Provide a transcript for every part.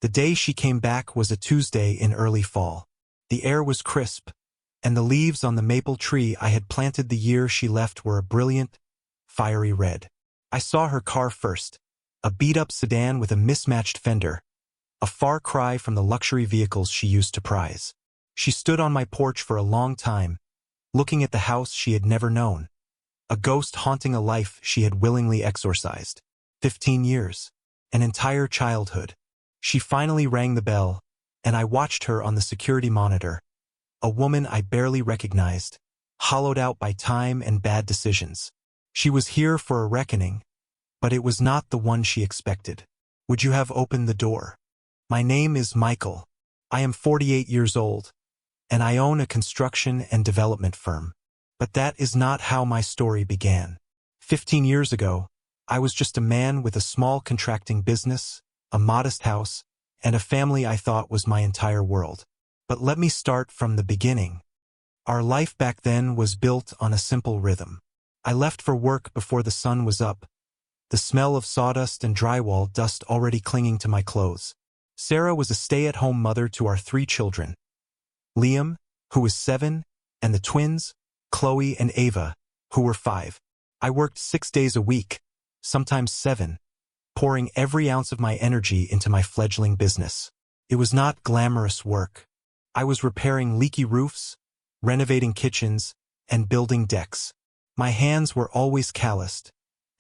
The day she came back was a Tuesday in early fall. The air was crisp, and the leaves on the maple tree I had planted the year she left were a brilliant, fiery red. I saw her car first, a beat-up sedan with a mismatched fender, a far cry from the luxury vehicles she used to prize. She stood on my porch for a long time, looking at the house she had never known, a ghost haunting a life she had willingly exorcised. 15 years. An entire childhood. She finally rang the bell, and I watched her on the security monitor, a woman I barely recognized, hollowed out by time and bad decisions. She was here for a reckoning, but it was not the one she expected. Would you have opened the door? My name is Michael. I am 48 years old, and I own a construction and development firm. But that is not how my story began. 15 years ago, I was just a man with a small contracting business, a modest house, and a family I thought was my entire world. But let me start from the beginning. Our life back then was built on a simple rhythm. I left for work before the sun was up, the smell of sawdust and drywall dust already clinging to my clothes. Sarah was a stay-at-home mother to our 3 children. Liam, who was 7, and the twins, Chloe and Ava, who were 5. I worked 6 days a week, sometimes 7, pouring every ounce of my energy into my fledgling business. It was not glamorous work. I was repairing leaky roofs, renovating kitchens, and building decks. My hands were always calloused,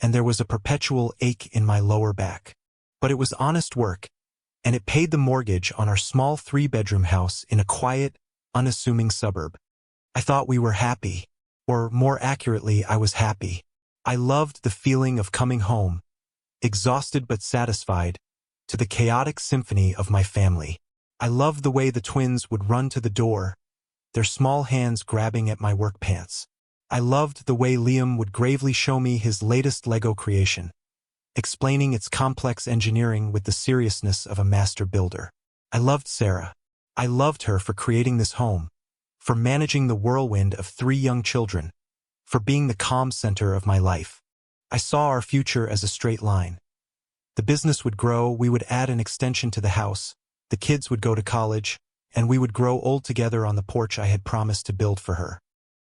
and there was a perpetual ache in my lower back. But it was honest work, and it paid the mortgage on our small 3-bedroom house in a quiet, unassuming suburb. I thought we were happy, or more accurately, I was happy. I loved the feeling of coming home, exhausted but satisfied, to the chaotic symphony of my family. I loved the way the twins would run to the door, their small hands grabbing at my work pants. I loved the way Liam would gravely show me his latest Lego creation, explaining its complex engineering with the seriousness of a master builder. I loved Sarah. I loved her for creating this home, for managing the whirlwind of 3 young children, for being the calm center of my life. I saw our future as a straight line. The business would grow, we would add an extension to the house, the kids would go to college, and we would grow old together on the porch I had promised to build for her.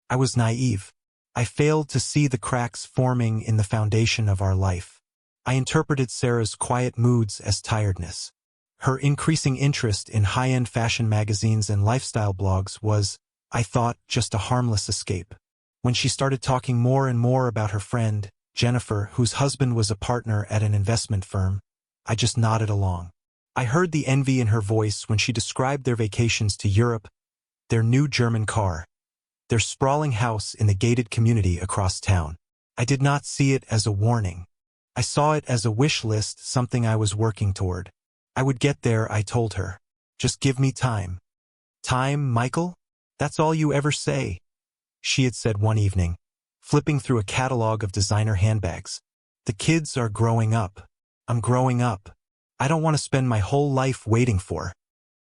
I was naive. I failed to see the cracks forming in the foundation of our life. I interpreted Sarah's quiet moods as tiredness. Her increasing interest in high-end fashion magazines and lifestyle blogs was, I thought, just a harmless escape. When she started talking more and more about her friend, Jennifer, whose husband was a partner at an investment firm, I just nodded along. I heard the envy in her voice when she described their vacations to Europe, their new German car, their sprawling house in the gated community across town. I did not see it as a warning. I saw it as a wish list, something I was working toward. I would get there, I told her. Just give me time. Time, Michael? That's all you ever say, she had said one evening, flipping through a catalog of designer handbags. The kids are growing up. I'm growing up. I don't want to spend my whole life waiting for